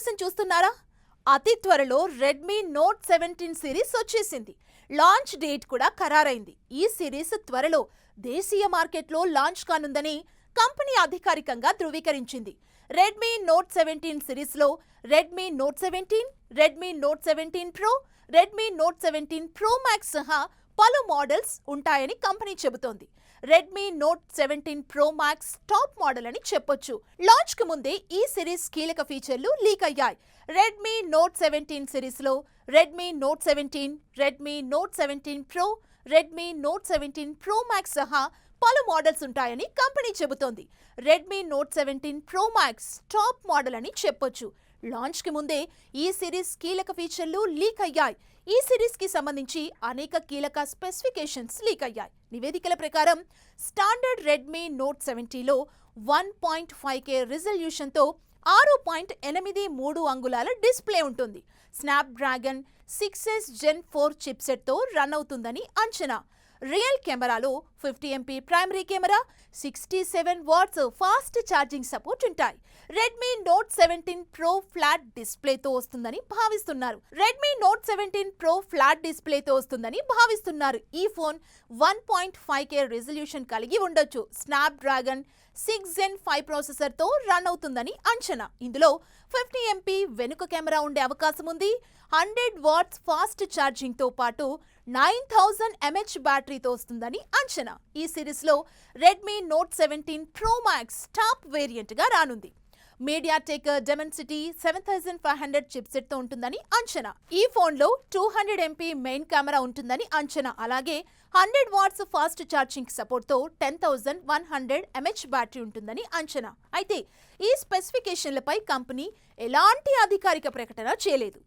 కోసం చూస్తున్నారా? అతి త్వరలో రెడ్మీ నోట్ 17 సిరీస్ వచ్చేసింది. లాంచ్ డేట్ కూడా ఖరారైంది. ఈ సిరీస్ త్వరలో దేశీయ మార్కెట్లో లాంచ్ కానుందని కంపెనీ అధికారికంగా ధృవీకరించింది. రెడ్మీ నోట్ 17 సిరీస్లో Redmi Note 17, Redmi Note 17 pro, Redmi Note 17 Pro max సహా పలు మోడల్స్ ఉంటాయని కంపెనీ చెబుతోంది. Redmi Note 17 Pro Max top model అని చెప్పొచ్చు. లాంచ్ కు ముందే ఈ సిరీస్ కీలక ఫీచర్లు లీక్ అయ్యాయి. రెడ్మీ నోట్ 17 సిరీస్లో Redmi Note 17, Redmi Note 17 pro, Redmi Note 17 Pro max సహా పలు మోడల్స్ ఉంటాయని కంపెనీ చెబుతోంది. Redmi Note 17 Pro Max top model అని చెప్పొచ్చు. లాంచ్ కి ముందే ఈ సిరీస్ కీలక ఫీచర్లు లీక్ అయ్యాయి. ఈ సిరీస్ కి సంబంధించి అనేక కీలక స్పెసిఫికేషన్స్ లీక్ అయ్యాయి. నివేదికల ప్రకారం స్టాండర్డ్ రెడ్మీ నోట్ 70లో 1.5K రిజల్యూషన్తో 6.83 అంగుళాల డిస్ప్లే ఉంటుంది. స్నాప్డ్రాగన్ 6S Gen 4 చిప్సెట్తో రన్ అవుతుందని అంచనా. రియల్ కెమెరాలో 50 MP primary camera, 67 watts fast charging support ఉంటాయి. రెడ్మీ నోట్ 17 ప్రో ఫ్లాట్ డిస్ప్లేతో వస్తుందని భావిస్తున్నారు. ఈ ఫోన్ 1.5K రిజల్యూషన్ కలిగి ఉండొచ్చు. స్నాప్డ్రాగన్ 6 Gen 5 ప్రాసెసర్తో రన్ అవుతుందని అంచనా. ఇందులో 50 MP వెనుక కెమెరా ఉండే అవకాశం ఉంది. 100 వాట్స్ ఫాస్ట్ ఛార్జింగ్తో పాటు 9000 mAh బ్యాటరీతో వస్తుందని అంచనా. ఈ సిరీస్లో Redmi Note 17 Pro Max top వేరియంట్గా రానుంది. మీడియాటెక్ డెమెన్సిటీ 7500 చిప్సెట్తో ఉంటుందని అంచనా. ఈ ఫోన్లో 200 MP మెయిన్ కెమెరా ఉంటుందని అంచనా. అలాగే 100 వాట్స్ ఫాస్ట్ ఛార్జింగ్ సపోర్ట్తో 10100 mAh బ్యాటరీ ఉంటుందని అంచనా. అయితే ఈ స్పెసిఫికేషన్లపై కంపెనీ ఎలాంటి అధికారిక ప్రకటన చేయలేదు.